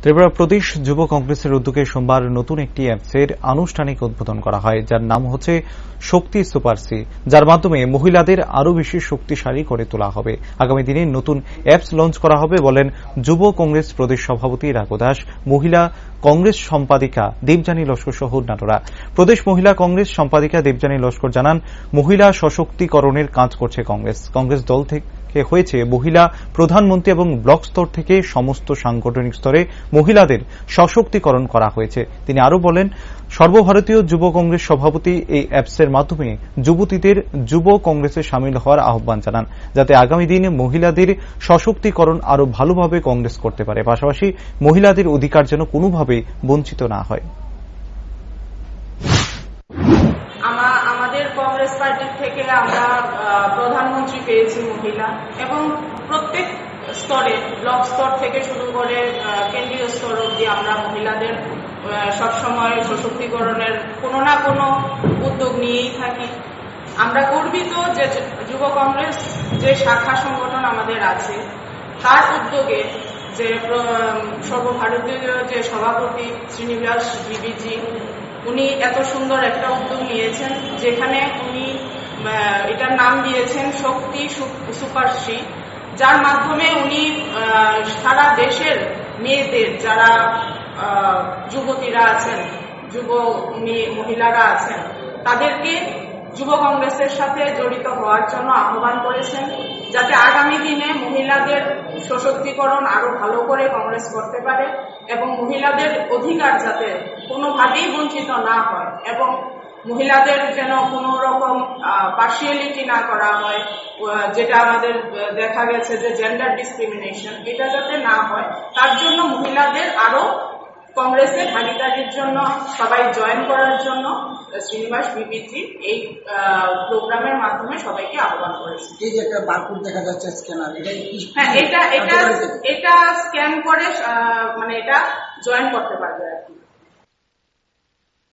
ত্রিপুরা প্রদেশ যুব কংগ্রেসের উদ্যোগে সোমবার নতুন একটি অ্যাপসের আনুষ্ঠানিক উদ্বোধন করা হয়, যার নাম হচ্ছে শক্তি সুপার সি, যার মাধ্যমে মহিলাদের আরও বেশি শক্তিশালী করে তোলা হবে। আগামী দিনে নতুন অ্যাপস লঞ্চ করা হবে বলেন যুব কংগ্রেস প্রদেশ সভাপতি রাঘু দাস, মহিলা কংগ্রেস সম্পাদিকা দেবযানী লস্কর সহ অন্যান্যরা। প্রদেশ মহিলা কংগ্রেস সম্পাদিকা দেবযানী লস্কর জানান, মহিলা সশক্তিকরণের কাজ করছে কংগ্রেস দল থেকে হয়েছে মহিলা প্রধানমন্ত্রী এবং ব্লক স্তর থেকে সমস্ত সাংগঠনিক স্তরে মহিলাদের সশক্তিকরণ করা হয়েছে। তিনি আরও বলেন, সর্বভারতীয় যুব কংগ্রেস সভাপতি এই অ্যাপসের মাধ্যমে যুবতীদের যুব কংগ্রেসে সামিল হওয়ার আহ্বান জানান, যাতে আগামী দিনে মহিলাদের সশক্তিকরণ আরও ভালোভাবে কংগ্রেস করতে পারে, পাশাপাশি মহিলাদের অধিকার যেন কোনোভাবে বঞ্চিত না হয়। আমাদের কংগ্রেস পার্টির থেকে আমরা প্রধানমন্ত্রী পেয়েছি মহিলা, এবং প্রত্যেক স্তরে ব্লক স্তর থেকে শুরু করে কেন্দ্রীয় স্তর অব্দি আমরা মহিলাদের সবসময় সশক্তিকরণের কোনো না কোনো উদ্যোগ নিয়েই থাকি। আমরা গর্বিত যে যুব কংগ্রেস যে শাখা সংগঠন আমাদের আছে, তার উদ্যোগে যে সর্বভারতীয় যে সভাপতি শ্রীনিবাস বিবিজি, উনি এত সুন্দর একটা উদ্যোগ নিয়েছেন, যেখানে উনি এটার নাম দিয়েছেন শক্তি সুপারশ্রী, যার মাধ্যমে উনি সারা দেশের মেয়েদের, যারা যুবতীরা আছেন, যুব মহিলারা আছেন, তাদেরকে যুব কংগ্রেসের সাথে জড়িত হওয়ার জন্য আহ্বান করেছেন, যাতে আগামী দিনে মহিলাদের সশক্তিকরণ আরো ভালো করে কংগ্রেস করতে পারে এবং মহিলাদের অধিকার যাতে কোনোভাবেই বঞ্চিত না হয়, এবং মহিলাদের যেন কোনো রকম পার্সিয়ালিটি না করা হয়, যেটা আমাদের দেখা গেছে যে জেন্ডার ডিসক্রিমিনেশন, এটা যাতে না হয়, তার জন্য মহিলাদের আরো কংগ্রেসের ভাগিদারির জন্য, সবাই জয়েন করার জন্য শ্রীনিবাস বিবিজি এই প্রোগ্রামের মাধ্যমে সবাইকে আহ্বান করেছে। এই যে একটা বারকোড দেখা যাচ্ছে স্ক্যানার, এটা স্ক্যান করে মানে এটা জয়েন করতে পারবে আর কি।